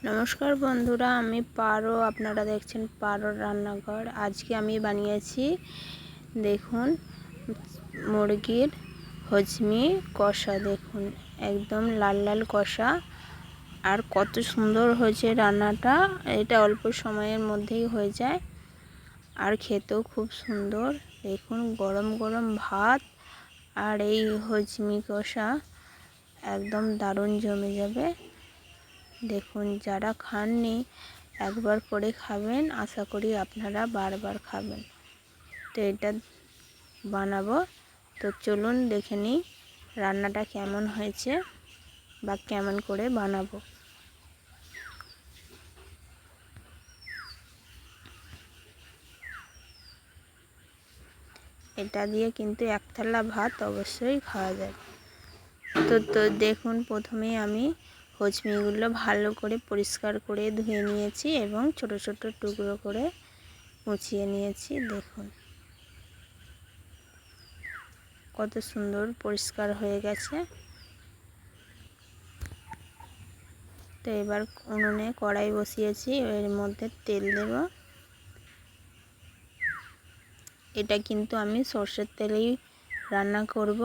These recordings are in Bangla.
নমস্কার বন্ধুরা, আমি পারো। আপনারা দেখছেন পারো রান্নাঘর। আজকে আমি বানিয়েছি, দেখুন, মুরগির হজমি কষা। দেখুন, একদম লাল লাল কষা। আর কত সুন্দর হয়েছে রান্নাটা। এটা অল্প সময়ের মধ্যেই হয়ে যায় আর খেতেও খুব সুন্দর। দেখুন, গরম গরম ভাত আর এই হজমি কষা একদম দারুণ জমে যাবে। দেখুন, যারা খাননি একবার করে খাবেন, আশা করি আপনারা বারবার খাবেন। তো এটা বানাবো, তো চলুন দেখে নিই রান্নাটা কেমন হয়েছে বা কেমন করে বানাবো। এটা দিয়ে কিন্তু এক থালা ভাত অবশ্যই খাওয়া যায়। তো দেখুন, প্রথমেই আমি হজমিগুলো ভালো করে পরিষ্কার করে ধুয়ে নিয়েছি এবং ছোট ছোট টুকরো করে মুছিয়ে নিয়েছি। দেখুন কত সুন্দর পরিষ্কার হয়ে গেছে। তো এবার উনুনে কড়াই বসিয়েছি, এর মধ্যে তেল দেব। এটা কিন্তু আমি সর্ষের তেলেই রান্না করব,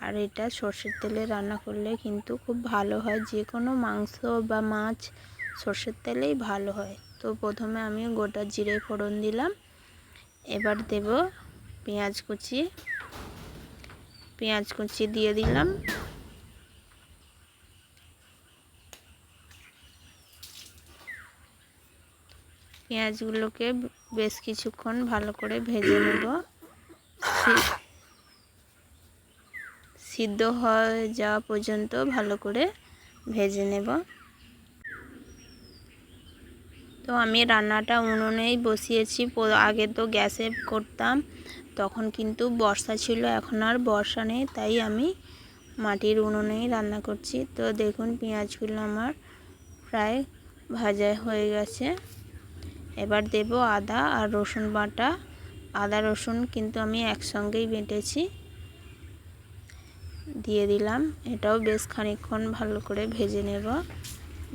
আর এটা সর্ষের তেলে রান্না করলে কিন্তু খুব ভালো হয়। যে কোনো মাংস বা মাছ সর্ষের তেলেই ভালো হয়। তো প্রথমে আমি গোটা জিরে ফোড়ন দিলাম। এবার দেব পেঁয়াজ কুচি দিয়ে দিলাম। পেঁয়াজগুলোকে বেশ কিছুক্ষণ ভালো করে ভেজে নেব, সিদ্ধ হয়ে যাওয়া পর্যন্ত ভালো করে ভেজে নেব। তো আমি রান্নাটা উনুনেই বসিয়েছি। আগে তো গ্যাসে করতাম, তখন কিন্তু বর্ষা ছিল, এখন আর বর্ষা নেই, তাই আমি মাটির উনুনেই রান্না করছি। তো দেখুন, পেঁয়াজগুলো আমার প্রায় ভাজা হয়ে গেছে। এবার দেব আদা আর রসুন বাটা। আদা রসুন কিন্তু আমি একসঙ্গেই বেটেছি, দিয়ে দিলাম। এটাও বেশ খানিকক্ষণ ভালো করে ভেজে নেব,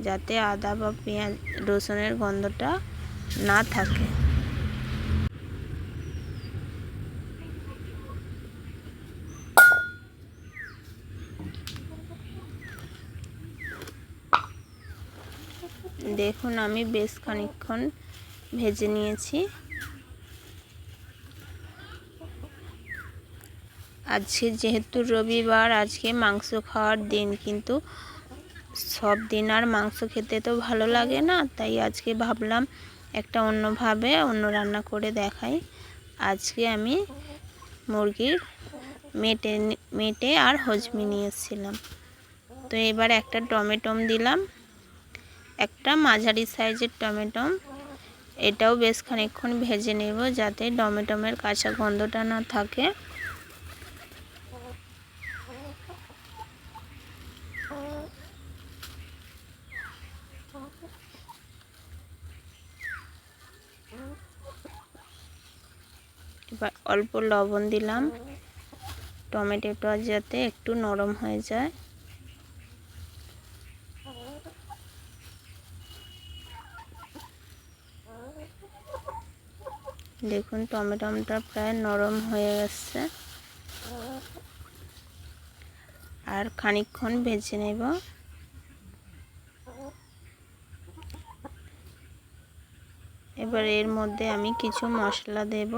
যাতে আদা বা পেঁয়াজ রসুনের গন্ধটা না থাকে। দেখুন, আমি বেশ খানিকক্ষণ ভেজে নিয়েছি। আজকে যেহেতু রবিবার, আজকে মাংস খাওয়ার দিন, কিন্তু সব দিন আর মাংস খেতে তো ভালো লাগে না, তাই আজকে ভাবলাম একটা অন্যভাবে অন্য রান্না করে দেখাই। আজকে আমি মুরগির মেটে আর হজমি নিয়ে এসেছিলাম। তো এবার একটা টমেটো দিলাম, একটা মাঝারি সাইজের টমেটো। এটাও বেশ খানিকক্ষণ ভেজে নেব, যাতে টমেটোর কাঁচা গন্ধটা না থাকে। এবার অল্প লবণ দিলাম, টমেটোটা যাতে একটু নরম হয়ে যায়। দেখুন, টমেটোটা প্রায় নরম হয়ে গেছে, আর খানিকক্ষণ ভেজে নেব। এবার এর মধ্যে আমি কিছু মশলা দেব।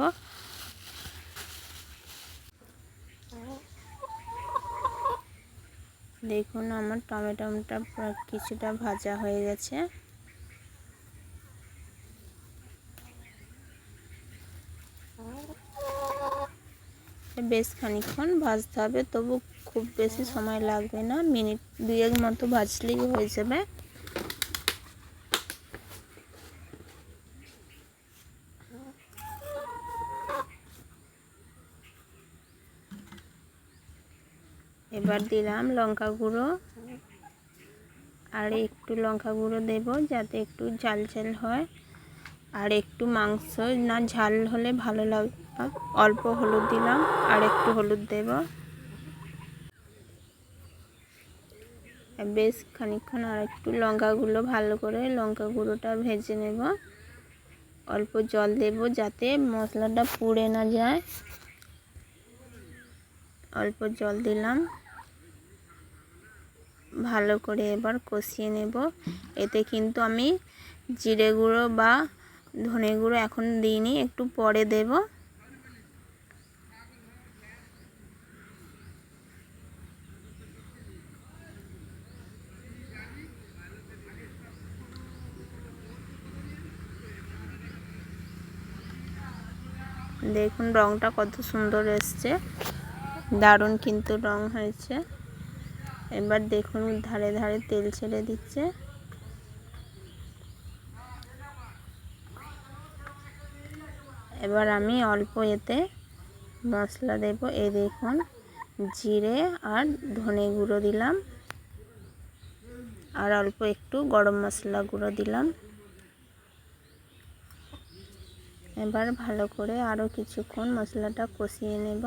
দেখুন, আমার টমেটোটা কিছুটা ভাজা হয়ে গেছে। বেশ খানিকক্ষণ ভাজতে হবে, তবু খুব বেশি সময় লাগবে না, মিনিট 2 মতো ভাজলেই হয়ে যাবে। এবার দিলাম লঙ্কা গুঁড়ো, আর একটু লঙ্কা গুঁড়ো দেব যাতে একটু ঝাল ঝাল হয়, আর একটু মাংস না ঝাল হলে ভালো লাগবে। অল্প হলুদ দিলাম, আর একটু হলুদ দেব। বেশ খানিকক্ষণ আর একটু লঙ্কাগুলো ভালো করে লঙ্কা গুঁড়োটা ভেজে নেব। অল্প জল দেব যাতে মশলাটা পুড়ে না যায়। অল্প জল দিলাম, ভালো করে এবার কষিয়ে নেব। এতে কিন্তু আমি জিরে গুঁড়ো বা ধনে গুঁড়ো এখন দিইনি, একটু পরে দেব। দেখুন রঙটা কত সুন্দর এসছে, দারুণ কিন্তু রং হয়েছে। এবার দেখুন ধারে ধারে তেল ছেড়ে দিচ্ছে। এবার আমি অল্প এতে মশলা দেব। এই দেখুন জিরে আর ধনে গুঁড়ো দিলাম, আর অল্প একটু গরম মশলা গুঁড়ো দিলাম। এবার ভালো করে আরও কিছুক্ষণ মশলাটা কষিয়ে নেব।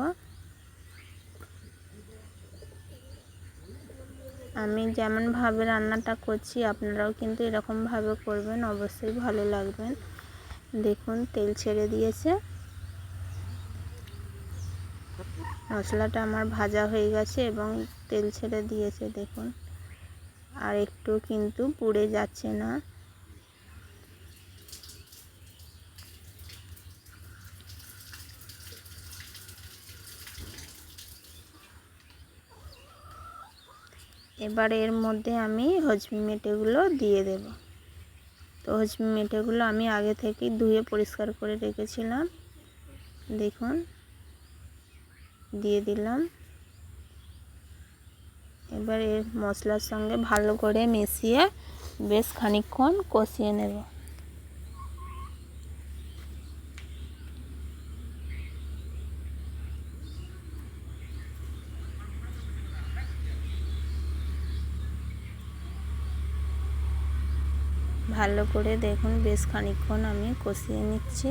আমি যেমনভাবে রান্নাটা করছি আপনারাও কিন্তু এরকমভাবে করবেন, অবশ্যই ভালো লাগবেন। দেখুন তেল ছেড়ে দিয়েছে, মশলাটা আমার ভাজা হয়ে গেছে এবং তেল ছেড়ে দিয়েছে। দেখুন আর একটু কিন্তু পুড়ে যাচ্ছে না। এবার এর মধ্যে আমি হজমি মেটেগুলো দিয়ে দেব। তো হজমি মেটেগুলো আমি আগে থেকেই ধুয়ে পরিষ্কার করে রেখেছিলাম। দেখুন দিয়ে দিলাম। এবার এর মশলার সঙ্গে ভালো করে মিশিয়ে বেশ খানিকক্ষণ কষিয়ে নেব। ভালো করে দেখুন বেশ খানিকক্ষণ আমি কষিয়ে নিচ্ছি।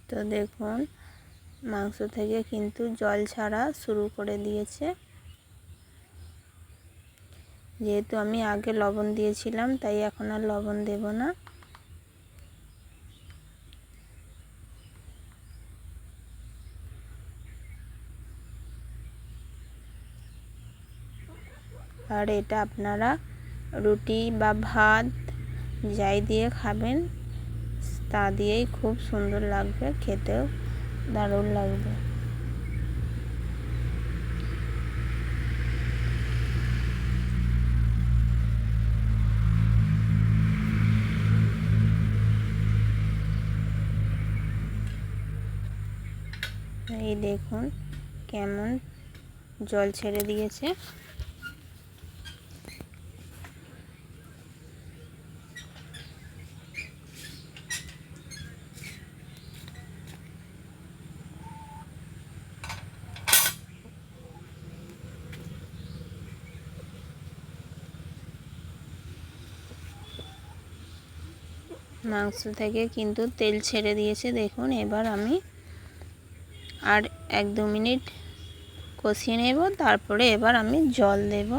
তো দেখুন মাংস থেকে কিন্তু জল ছাড়া শুরু করে দিয়েছে। যেহেতু আমি আগে লবণ দিয়েছিলাম তাই এখন আর লবণ দেব না। আর এটা আপনারা রুটি বা ভাত যাই দিয়ে খাবেন তা দিয়েই খুব সুন্দর লাগবে, খেতেও দারুণ লাগবে। এই দেখুন কেমন জল ছেড়ে দিয়েছে। মাংস থেকে কিন্তু তেল ছেড়ে দিয়েছে দেখুন। এবার আমি আর 1-2 মিনিট কষিয়ে নেব, তারপরে এবার আমি জল দেব।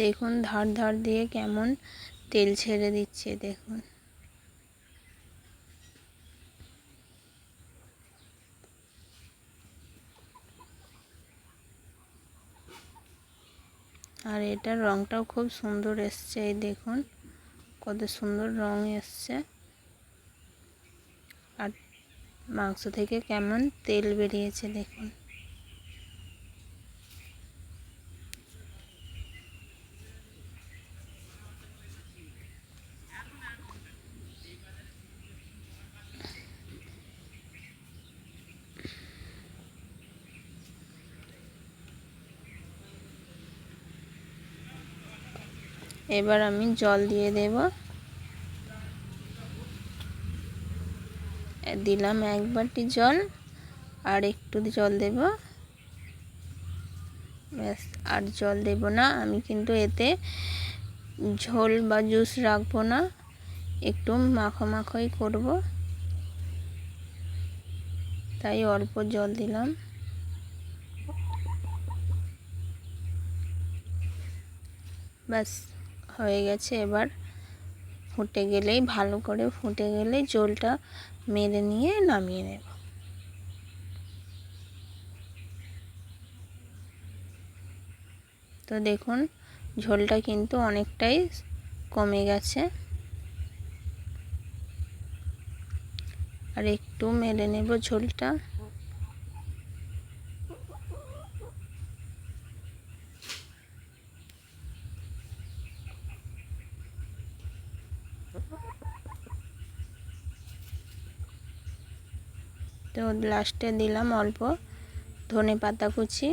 দেখুন ধার ধার দিয়ে কেমন তেল ছেড়ে দিচ্ছে দেখুন। আর এটার রঙটাও খুব সুন্দর এসছে, এই দেখুন কত সুন্দর রং এসছে। আর মাংস থেকে কেমন তেল বেরিয়েছে দেখুন। এবার আমি জল দিয়ে দেব, দিলাম 1 বাটি জল, আর একটু জল দেব, ব্যাস। আর জল দেব না, আমি কিন্তু এতে ঝোল বা জুস রাখবো না, একটু মাখো মাখোই করব, তাই অল্প জল দিলাম। ব্যাস হয়ে গেছে। এবার ফুটে গেলেই, ভালো করে ফুটে গেলেই ঝোলটা মেরে নিয়ে নামিয়ে নেব। তো দেখুন ঝোলটা কিন্তু অনেকটাই কমে গেছে। আর একটু মেরে নেব ঝোলটা। তো লাস্টে দিলাম অল্প ধনেপাতা কুচি।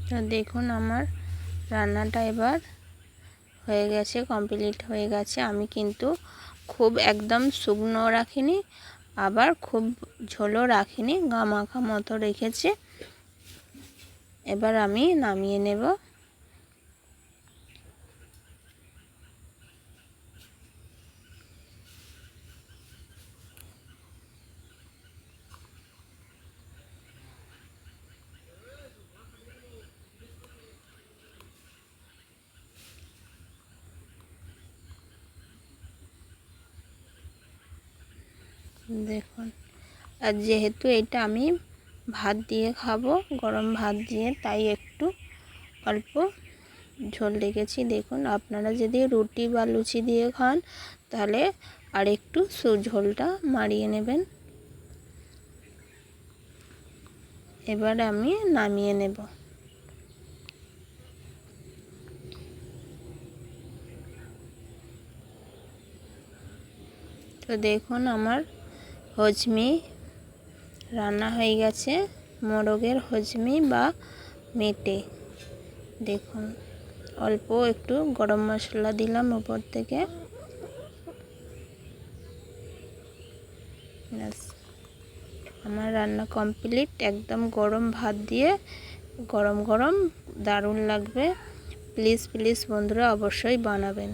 তো দেখুন আমার রান্নাটা এবার হয়ে গেছে, কমপ্লিট হয়ে গেছে। আমি কিন্তু খুব একদম শুকনো রাখিনি, আবার খুব ঝোলও রাখিনি, গামাখা মতো রেখেছি। এবার আমি নামিয়ে নেব। দেখুন, আর যেহেতু এটা আমি ভাত দিয়ে খাবো, গরম ভাত দিয়ে, তাই একটু অল্প ঝোল রেখেছি। দেখুন আপনারা যদি রুটি বা লুচি দিয়ে খান তাহলে আর একটু ঝোলটা মারিয়ে নেবেন। এবার আমি নামিয়ে নেব। তো দেখুন আমার হজমি রান্না হয়ে গেছে, মোরগের হজমি বা মেটে। দেখুন অল্প একটু গরম মশলা দিলাম উপর থেকে, ব্যাস আমার রান্না কমপ্লিট। একদম গরম ভাত দিয়ে, গরম গরম দারুণ লাগবে। প্লিজ প্লিজ বন্ধুরা অবশ্যই বানাবেন।